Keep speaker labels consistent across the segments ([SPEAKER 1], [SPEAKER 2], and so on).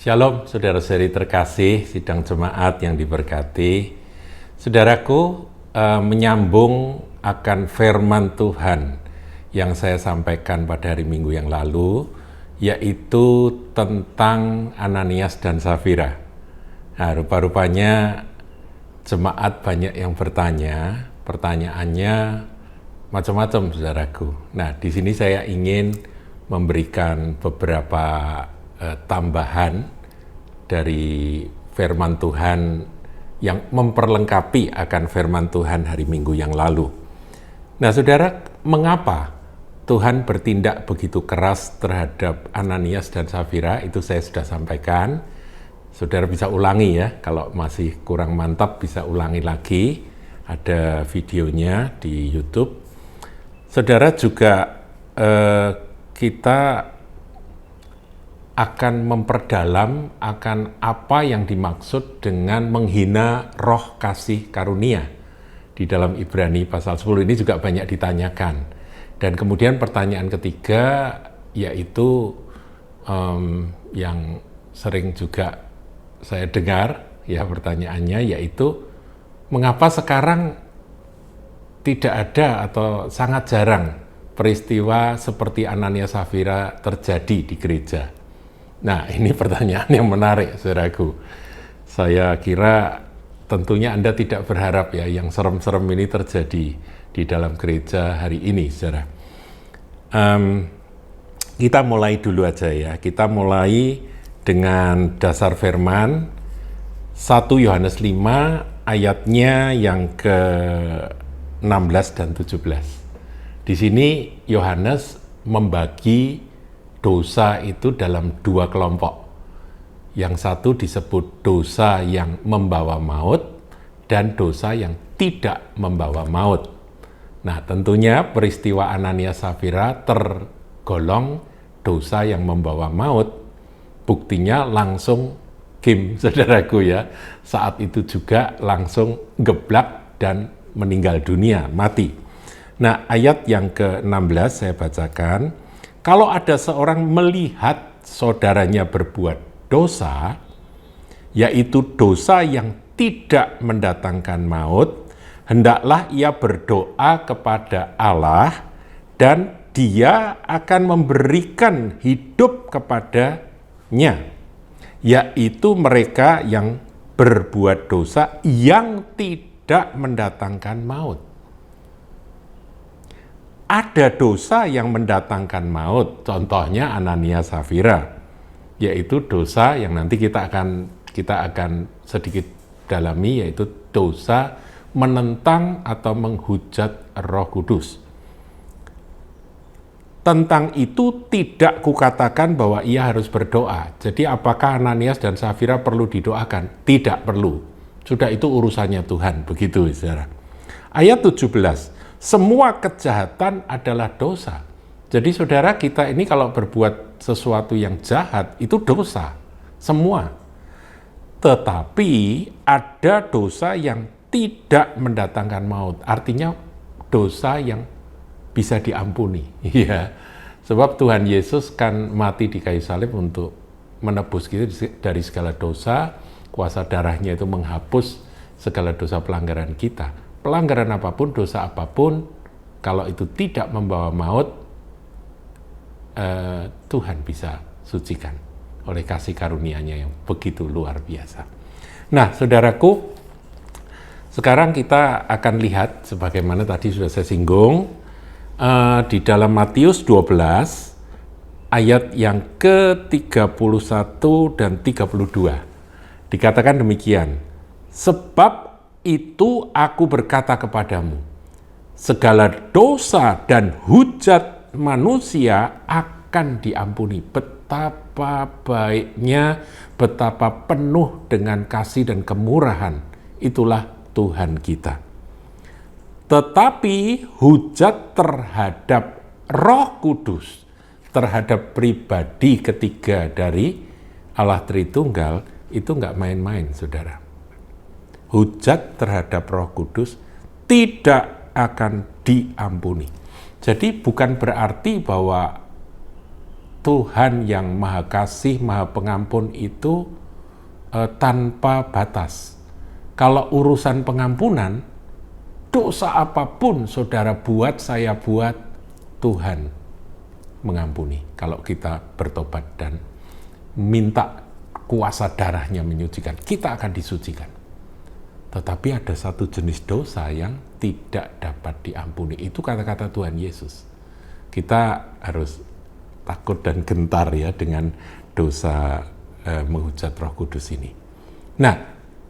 [SPEAKER 1] Shalom, saudara-saudari terkasih, sidang jemaat yang diberkati. Saudaraku, menyambung akan firman Tuhan yang saya sampaikan pada hari Minggu yang lalu, yaitu tentang Ananias dan Safira. Nah, rupa-rupanya jemaat banyak yang bertanya, pertanyaannya macam-macam, saudaraku. Nah, di sini saya ingin memberikan beberapa tambahan dari firman Tuhan yang memperlengkapi akan firman Tuhan hari Minggu yang lalu. Nah, saudara, mengapa Tuhan bertindak begitu keras terhadap Ananias dan Safira? Itu saya sudah sampaikan. Saudara bisa ulangi ya, kalau masih kurang mantap bisa ulangi lagi. Ada videonya di YouTube. Saudara juga kita akan memperdalam akan apa yang dimaksud dengan menghina roh kasih karunia. Di dalam Ibrani pasal 10 ini juga banyak ditanyakan. Dan kemudian pertanyaan ketiga yaitu yang sering juga saya dengar ya pertanyaannya, yaitu mengapa sekarang tidak ada atau sangat jarang peristiwa seperti Ananias Safira terjadi di gereja. Nah, ini pertanyaan yang menarik, saudaraku. Saya kira tentunya Anda tidak berharap ya yang serem-serem ini terjadi di dalam gereja hari ini, saudara. Kita mulai dulu aja ya. Kita mulai dengan dasar firman 1 Yohanes 5 ayatnya yang ke-16 dan 17. Di sini Yohanes membagi dosa itu dalam dua kelompok. Yang satu disebut dosa yang membawa maut dan dosa yang tidak membawa maut. Nah, tentunya peristiwa Ananias Safira tergolong dosa yang membawa maut. Buktinya langsung game, saudaraku ya. Saat itu juga langsung geblak dan meninggal dunia, mati. Nah, ayat yang ke-16 saya bacakan. Kalau ada seorang melihat saudaranya berbuat dosa, yaitu dosa yang tidak mendatangkan maut, hendaklah ia berdoa kepada Allah dan Dia akan memberikan hidup kepadanya, yaitu mereka yang berbuat dosa yang tidak mendatangkan maut. Ada dosa yang mendatangkan maut, contohnya Ananias Safira, yaitu dosa yang nanti kita akan sedikit dalami, yaitu dosa menentang atau menghujat Roh Kudus. Tentang itu tidak kukatakan bahwa ia harus berdoa. Jadi apakah Ananias dan Safira perlu didoakan? Tidak perlu. Sudah, itu urusannya Tuhan, begitu saudara. Ayat 17. Semua kejahatan adalah dosa. Jadi saudara, kita ini kalau berbuat sesuatu yang jahat itu dosa, semua. Tetapi ada dosa yang tidak mendatangkan maut, artinya dosa yang bisa diampuni. Ya, sebab Tuhan Yesus kan mati di kayu salib untuk menebus kita dari segala dosa. Kuasa darahnya itu menghapus segala dosa pelanggaran kita. Pelanggaran apapun, dosa apapun, kalau itu tidak membawa maut, Tuhan bisa sucikan oleh kasih karunia-Nya yang begitu luar biasa. Nah, saudaraku, sekarang kita akan lihat, sebagaimana tadi sudah saya singgung, di dalam Matius 12, ayat yang ke-31 dan 32. Dikatakan demikian, sebab itu aku berkata kepadamu, segala dosa dan hujat manusia akan diampuni. Betapa baiknya, betapa penuh dengan kasih dan kemurahan, itulah Tuhan kita. Tetapi hujat terhadap Roh Kudus, terhadap pribadi ketiga dari Allah Tritunggal, itu nggak main-main, saudara. Hujat terhadap Roh Kudus tidak akan diampuni. Jadi bukan berarti bahwa Tuhan yang Maha Kasih, Maha Pengampun itu tanpa batas. Kalau urusan pengampunan, dosa apapun saudara buat, saya buat, Tuhan mengampuni. Kalau kita bertobat dan minta kuasa darahnya menyucikan, kita akan disucikan. Tetapi ada satu jenis dosa yang tidak dapat diampuni. Itu kata-kata Tuhan Yesus. Kita harus takut dan gentar ya dengan dosa menghujat Roh Kudus ini. Nah,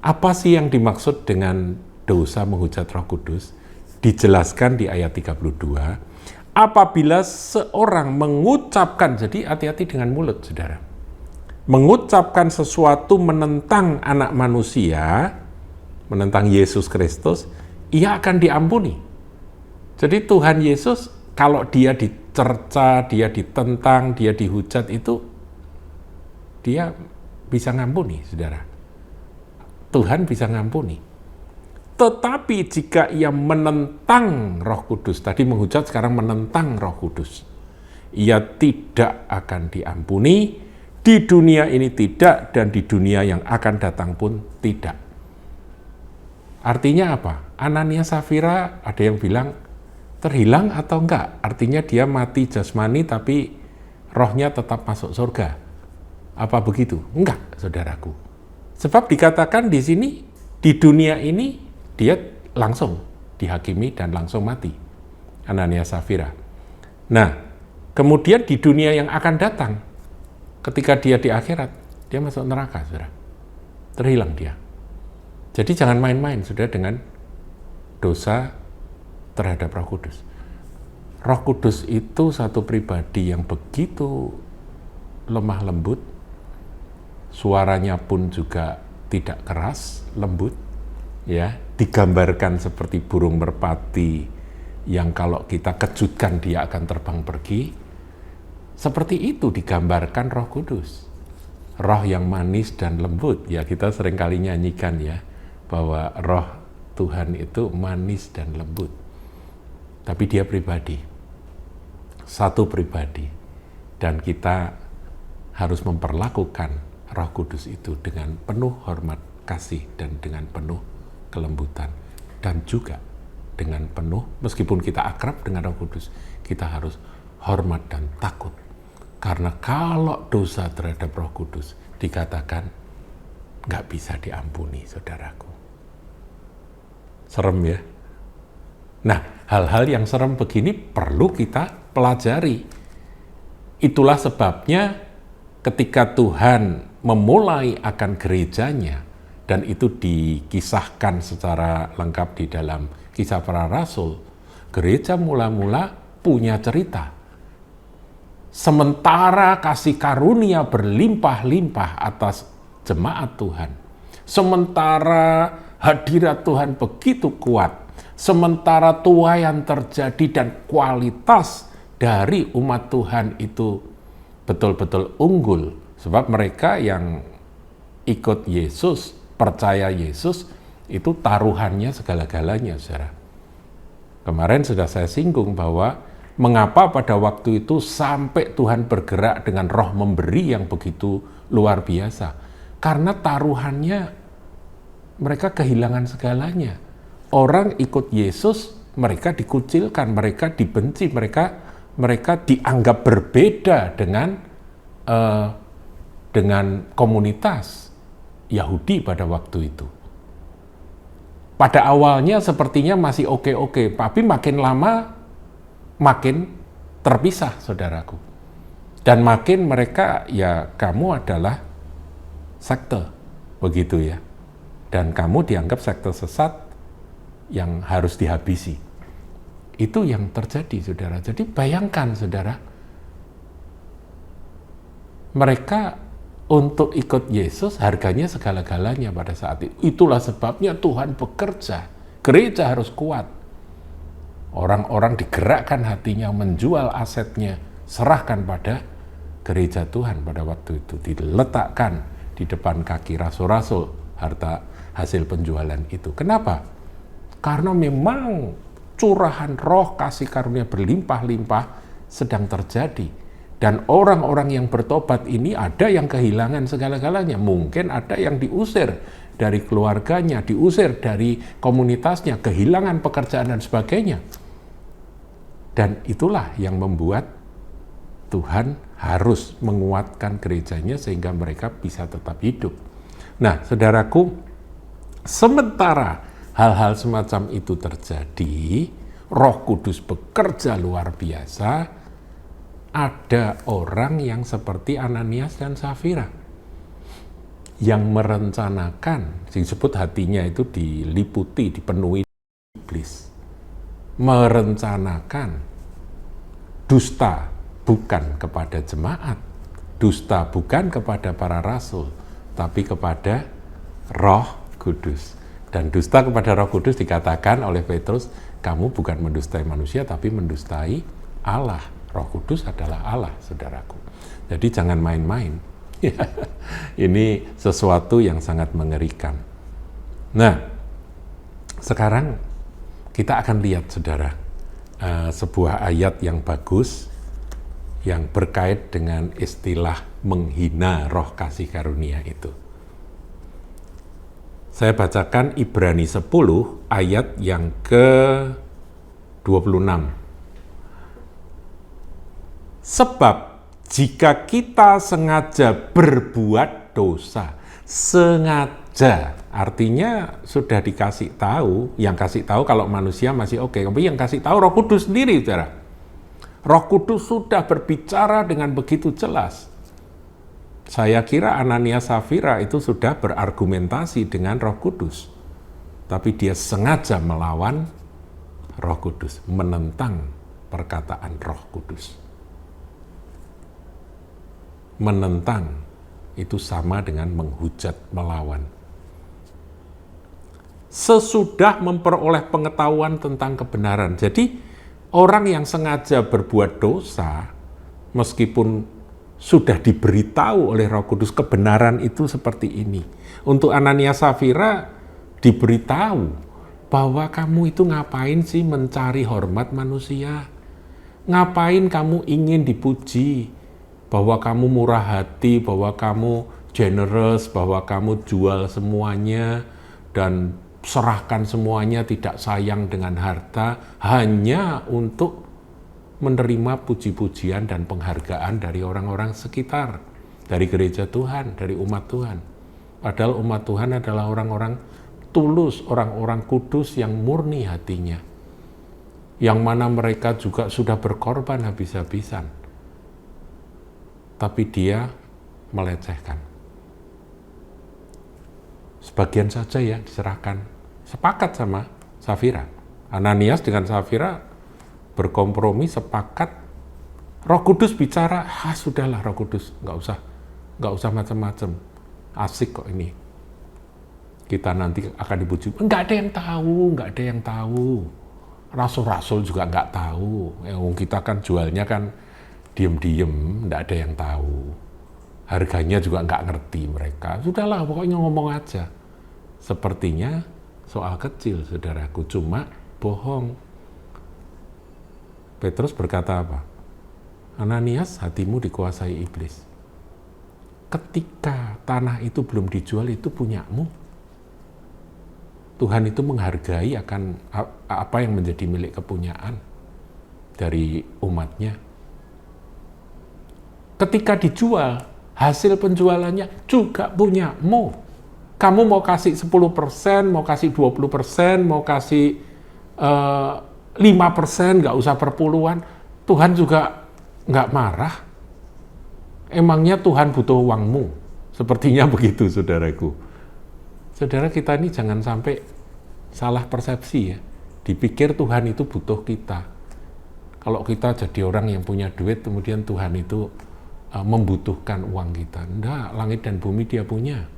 [SPEAKER 1] apa sih yang dimaksud dengan dosa menghujat Roh Kudus? Dijelaskan di ayat 32. Apabila seorang mengucapkan, jadi hati-hati dengan mulut, saudara. Mengucapkan sesuatu menentang anak manusia, menentang Yesus Kristus, ia akan diampuni. Jadi Tuhan Yesus, kalau dia dicerca, dia ditentang, dia dihujat, itu dia bisa ngampuni, saudara. Tuhan bisa ngampuni. Tetapi jika ia menentang Roh Kudus, tadi menghujat, sekarang menentang Roh Kudus, ia tidak akan diampuni, di dunia ini tidak, dan di dunia yang akan datang pun tidak. Artinya apa? Anania Safira ada yang bilang terhilang atau enggak? Artinya dia mati jasmani tapi rohnya tetap masuk surga. Apa begitu? Enggak, saudaraku. Sebab dikatakan di sini, di dunia ini dia langsung dihakimi dan langsung mati. Anania Safira. Nah, kemudian di dunia yang akan datang, ketika dia di akhirat, dia masuk neraka, saudara. Terhilang dia. Jadi jangan main-main, saudara, dengan dosa terhadap Roh Kudus. Roh Kudus itu satu pribadi yang begitu lemah lembut, suaranya pun juga tidak keras, lembut, ya, digambarkan seperti burung merpati yang kalau kita kejutkan dia akan terbang pergi. Seperti itu digambarkan Roh Kudus. Roh yang manis dan lembut, ya kita seringkali nyanyikan ya, bahwa roh Tuhan itu manis dan lembut. Tapi dia pribadi, satu pribadi, dan kita harus memperlakukan Roh Kudus itu dengan penuh hormat, kasih, dan dengan penuh kelembutan. Dan juga dengan penuh, meskipun kita akrab dengan Roh Kudus, kita harus hormat dan takut. Karena kalau dosa terhadap Roh Kudus dikatakan nggak bisa diampuni, saudaraku. Serem ya? Nah, hal-hal yang serem begini perlu kita pelajari. Itulah sebabnya ketika Tuhan memulai akan gerejanya, dan itu dikisahkan secara lengkap di dalam Kisah Para Rasul, gereja mula-mula punya cerita. Sementara kasih karunia berlimpah-limpah atas jemaat Tuhan, sementara hadirat Tuhan begitu kuat, sementara tuaian terjadi dan kualitas dari umat Tuhan itu betul-betul unggul, sebab mereka yang ikut Yesus, percaya Yesus, itu taruhannya segala-galanya, saudara. Kemarin sudah saya singgung bahwa mengapa pada waktu itu sampai Tuhan bergerak dengan roh memberi yang begitu luar biasa. Karena taruhannya mereka kehilangan segalanya. Orang ikut Yesus, mereka dikucilkan, mereka dibenci, mereka dianggap berbeda dengan komunitas Yahudi pada waktu itu. Pada awalnya sepertinya masih oke-oke, tapi makin lama makin terpisah, saudaraku. Dan makin mereka, ya kamu adalah sekte, begitu ya. Dan kamu dianggap sekte sesat yang harus dihabisi. Itu yang terjadi, saudara. Jadi bayangkan, saudara, mereka untuk ikut Yesus harganya segala-galanya pada saat itu. Itulah sebabnya Tuhan bekerja. Gereja harus kuat. Orang-orang digerakkan hatinya, menjual asetnya, serahkan pada gereja Tuhan pada waktu itu. Diletakkan di depan kaki rasul-rasul harta hasil penjualan itu. Kenapa? Karena memang curahan roh kasih karunia berlimpah-limpah sedang terjadi. Dan orang-orang yang bertobat ini ada yang kehilangan segala-galanya. Mungkin ada yang diusir dari keluarganya, diusir dari komunitasnya, kehilangan pekerjaan dan sebagainya. Dan itulah yang membuat Tuhan harus menguatkan gerejanya sehingga mereka bisa tetap hidup. Nah, saudaraku, sementara hal-hal semacam itu terjadi, Roh Kudus bekerja luar biasa. Ada orang yang seperti Ananias dan Safira yang merencanakan, disebut hatinya itu diliputi, dipenuhi iblis, merencanakan dusta bukan kepada jemaat, dusta bukan kepada para rasul, tapi kepada Roh Kudus. Dan dusta kepada Roh Kudus dikatakan oleh Petrus, kamu bukan mendustai manusia tapi mendustai Allah. Roh Kudus adalah Allah, saudaraku. Jadi jangan main-main. Ini sesuatu yang sangat mengerikan. Nah, sekarang kita akan lihat, saudara, sebuah ayat yang bagus yang berkait dengan istilah menghina roh kasih karunia itu. Saya bacakan Ibrani 10 ayat yang ke-26. Sebab jika kita sengaja berbuat dosa, sengaja artinya sudah dikasih tahu, yang kasih tahu kalau manusia masih oke, tapi yang kasih tahu Roh Kudus sendiri, saudara. Roh Kudus sudah berbicara dengan begitu jelas. Saya kira Ananias Safira itu sudah berargumentasi dengan Roh Kudus, tapi dia sengaja melawan Roh Kudus, menentang perkataan Roh Kudus. Menentang itu sama dengan menghujat, melawan. Sesudah memperoleh pengetahuan tentang kebenaran. Jadi orang yang sengaja berbuat dosa, meskipun sudah diberitahu oleh Roh Kudus kebenaran itu seperti ini. Untuk Ananias Safira diberitahu bahwa kamu itu ngapain sih mencari hormat manusia? Ngapain kamu ingin dipuji? Bahwa kamu murah hati, bahwa kamu generous, bahwa kamu jual semuanya dan serahkan semuanya, tidak sayang dengan harta, hanya untuk menerima puji-pujian dan penghargaan dari orang-orang sekitar, dari gereja Tuhan, dari umat Tuhan. Padahal umat Tuhan adalah orang-orang tulus, orang-orang kudus yang murni hatinya, yang mana mereka juga sudah berkorban habis-habisan. Tapi dia melecehkan. Sebagian saja ya diserahkan. Sepakat sama Safira. Ananias dengan Safira berkompromi, sepakat. Roh Kudus bicara, sudahlah Roh Kudus, nggak usah macam-macam. Asik kok ini. Kita nanti akan dipuji. Nggak ada yang tahu. Rasul-rasul juga nggak tahu. Kita kan jualnya kan diem-diem, nggak ada yang tahu. Harganya juga nggak ngerti mereka. Sudahlah, pokoknya ngomong aja. Sepertinya soal kecil, saudaraku, cuma bohong. Petrus berkata apa? Ananias, hatimu dikuasai iblis. Ketika tanah itu belum dijual, itu punyamu. Tuhan itu menghargai akan apa yang menjadi milik kepunyaan dari umatnya. Ketika dijual, hasil penjualannya juga punyamu. Kamu mau kasih 10%, mau kasih 20%, mau kasih 5%, nggak usah perpuluhan, Tuhan juga nggak marah. Emangnya Tuhan butuh uangmu? Sepertinya begitu, saudaraku. Saudara, kita ini jangan sampai salah persepsi ya. Dipikir Tuhan itu butuh kita. Kalau kita jadi orang yang punya duit, kemudian Tuhan itu membutuhkan uang kita. Enggak, langit dan bumi dia punya.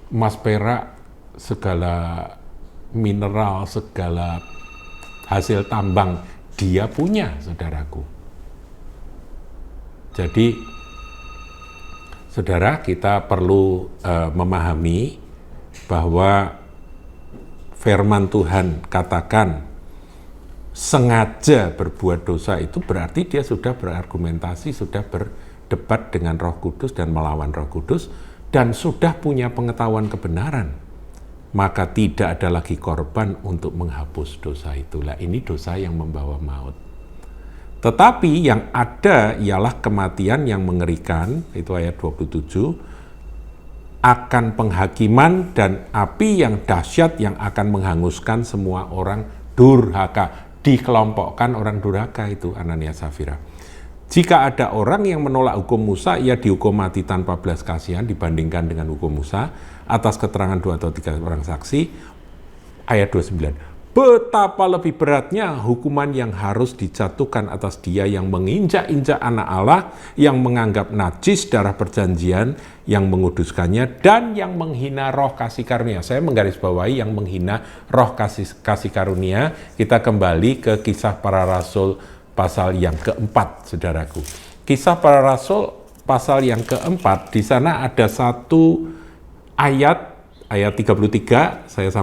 [SPEAKER 1] Emas, perak, segala mineral, segala hasil tambang dia punya, saudaraku. Jadi, saudara, kita perlu memahami bahwa firman Tuhan katakan sengaja berbuat dosa itu berarti dia sudah berargumentasi, sudah berdebat dengan Roh Kudus dan melawan Roh Kudus, dan sudah punya pengetahuan kebenaran. Maka tidak ada lagi korban untuk menghapus dosa itulah. Ini dosa yang membawa maut. Tetapi yang ada ialah kematian yang mengerikan, itu ayat 27, akan penghakiman dan api yang dahsyat yang akan menghanguskan semua orang durhaka. Dikelompokkan orang durhaka itu Ananias Safira. Jika ada orang yang menolak hukum Musa, ia dihukum mati tanpa belas kasihan dibandingkan dengan hukum Musa atas keterangan 2 atau 3 orang saksi. Ayat 29. Betapa lebih beratnya hukuman yang harus dijatuhkan atas dia yang menginjak-injak anak Allah, yang menganggap najis darah perjanjian, yang menguduskannya, dan yang menghina roh kasih karunia. Saya menggarisbawahi yang menghina roh kasih karunia. Kita kembali ke Kisah Para Rasul pasal yang keempat, saudaraku. Kisah Para Rasul pasal yang keempat, di sana ada satu ayat 33, saya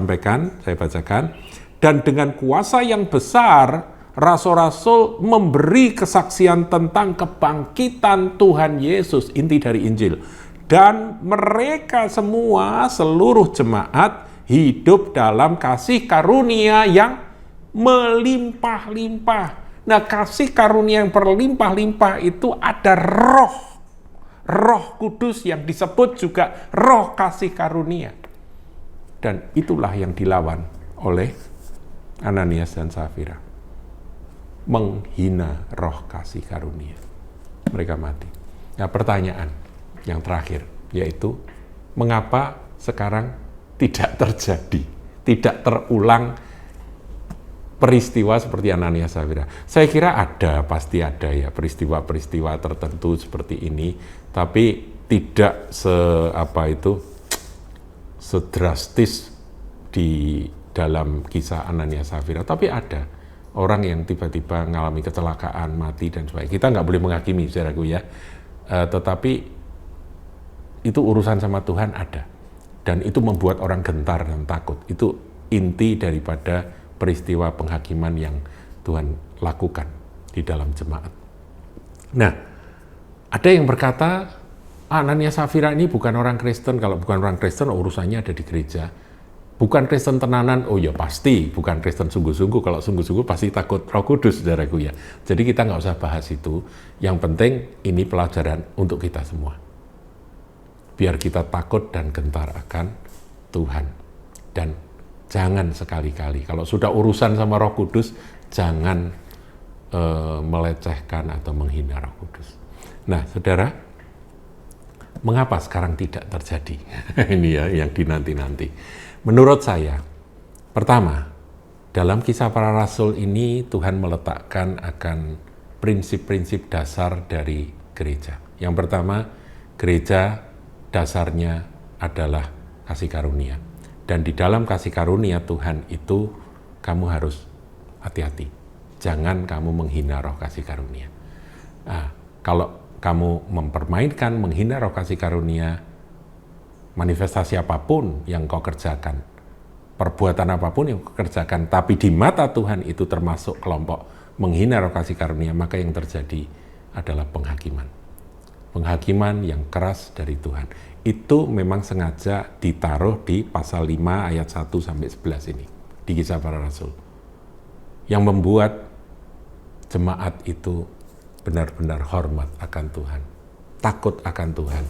[SPEAKER 1] bacakan. Dan dengan kuasa yang besar, rasul-rasul memberi kesaksian tentang kebangkitan Tuhan Yesus, inti dari Injil. Dan mereka semua, seluruh jemaat, hidup dalam kasih karunia yang melimpah-limpah. Nah, kasih karunia yang berlimpah-limpah itu ada Roh Kudus yang disebut juga roh kasih karunia. Dan itulah yang dilawan oleh Ananias dan Safira. Menghina roh kasih karunia. Mereka mati. Nah, pertanyaan yang terakhir, yaitu mengapa sekarang tidak terjadi, tidak terulang peristiwa seperti Ananias Safira? Saya kira pasti ada ya peristiwa-peristiwa tertentu seperti ini, tapi tidak sedrastis di dalam kisah Ananias Safira. Tapi ada orang yang tiba-tiba mengalami kecelakaan, mati dan sebagainya. Kita nggak boleh menghakimi, saudaraku ya. Tetapi itu urusan sama Tuhan ada. Dan itu membuat orang gentar dan takut. Itu inti daripada peristiwa penghakiman yang Tuhan lakukan di dalam jemaat. Nah, ada yang berkata, Ananias Safira ini bukan orang Kristen. Kalau bukan orang Kristen, urusannya ada di gereja. Bukan Kristen tenanan, oh ya pasti bukan Kristen sungguh-sungguh. Kalau sungguh-sungguh pasti takut Roh Kudus, saudaraku ya. Jadi kita nggak usah bahas itu. Yang penting ini pelajaran untuk kita semua. Biar kita takut dan gentar akan Tuhan. Dan jangan sekali-kali, kalau sudah urusan sama Roh Kudus, jangan melecehkan atau menghina Roh Kudus. Nah, saudara, mengapa sekarang tidak terjadi? Ini ya yang dinanti-nanti. Menurut saya, pertama, dalam kisah para rasul ini Tuhan meletakkan akan prinsip-prinsip dasar dari gereja. Yang pertama, gereja dasarnya adalah kasih karunia. Dan di dalam kasih karunia Tuhan itu kamu harus hati-hati. Jangan kamu menghina roh kasih karunia. Nah, kalau kamu mempermainkan, menghina roh kasih karunia, manifestasi apapun yang kau kerjakan, perbuatan apapun yang kau kerjakan, tapi di mata Tuhan itu termasuk kelompok menghina roh kasih karunia, maka yang terjadi adalah penghakiman. Penghakiman yang keras dari Tuhan. Itu memang sengaja ditaruh di pasal 5 ayat 1 sampai 11 ini, di Kisah Para Rasul. Yang membuat jemaat itu benar-benar hormat akan Tuhan, takut akan Tuhan.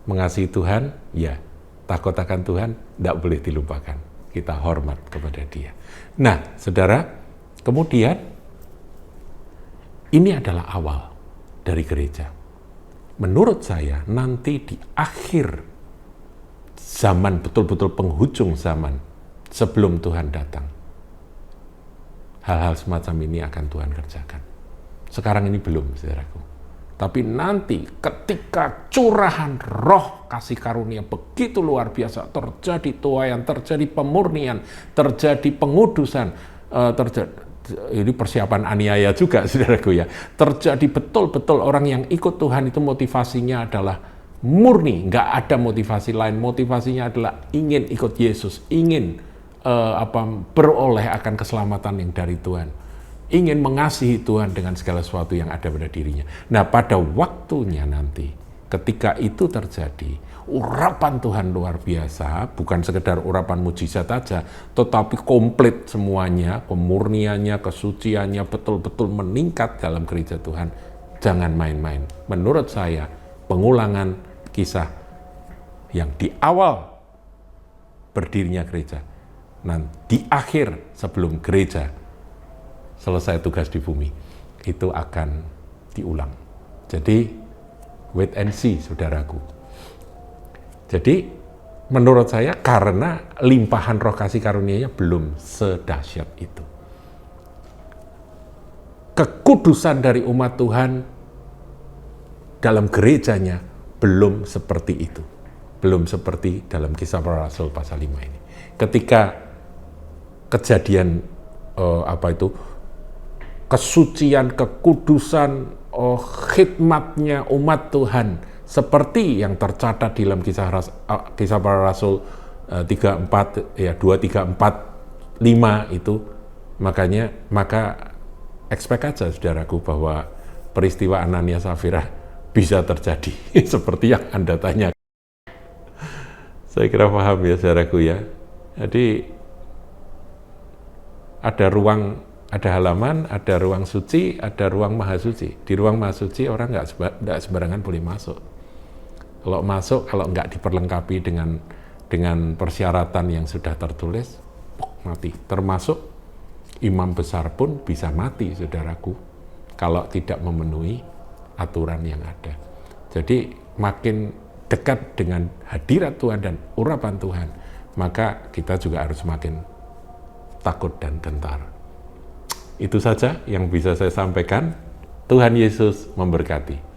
[SPEAKER 1] Mengasihi Tuhan, ya. Takut akan Tuhan, tidak boleh dilupakan. Kita hormat kepada Dia. Nah, saudara, kemudian ini adalah awal dari gereja. Menurut saya, nanti di akhir zaman, betul-betul penghujung zaman, sebelum Tuhan datang, hal-hal semacam ini akan Tuhan kerjakan. Sekarang ini belum, saudaraku. Tapi nanti ketika curahan roh kasih karunia begitu luar biasa, terjadi tuaian, terjadi pemurnian, terjadi pengudusan, ini persiapan aniaya juga, saudaraku ya. Terjadi betul-betul orang yang ikut Tuhan itu motivasinya adalah murni, nggak ada motivasi lain. Motivasinya adalah ingin ikut Yesus, ingin beroleh akan keselamatan yang dari Tuhan, ingin mengasihi Tuhan dengan segala sesuatu yang ada pada dirinya. Nah, pada waktunya nanti, ketika itu terjadi, urapan Tuhan luar biasa, bukan sekedar urapan mujizat saja, tetapi komplit semuanya, kemurniannya, kesuciannya betul-betul meningkat dalam gereja Tuhan. Jangan main-main. Menurut saya, pengulangan kisah yang di awal berdirinya gereja, di akhir sebelum gereja selesai tugas di bumi, itu akan diulang. Jadi, wait and see, saudaraku. Jadi, menurut saya karena limpahan roh kasih karunia-Nya belum sedahsyat itu. Kekudusan dari umat Tuhan dalam gerejanya belum seperti itu. Belum seperti dalam Kisah Para Rasul pasal 5 ini. Ketika kejadian kesucian, kekudusan, khidmatnya umat Tuhan seperti yang tercatat di dalam Kisah Para Rasul 2, 3, 4, 5 itu, maka expect aja saudaraku bahwa peristiwa Anania Safira bisa terjadi seperti yang Anda tanya. Saya kira paham ya saudaraku ya. Jadi ada halaman, ada ruang suci, ada ruang maha suci. Di ruang maha suci orang nggak sembarangan boleh masuk. Kalau masuk, kalau nggak diperlengkapi dengan persyaratan yang sudah tertulis, mati. Termasuk imam besar pun bisa mati, saudaraku, kalau tidak memenuhi aturan yang ada. Jadi makin dekat dengan hadirat Tuhan dan urapan Tuhan, maka kita juga harus makin takut dan gentar. Itu saja yang bisa saya sampaikan. Tuhan Yesus memberkati.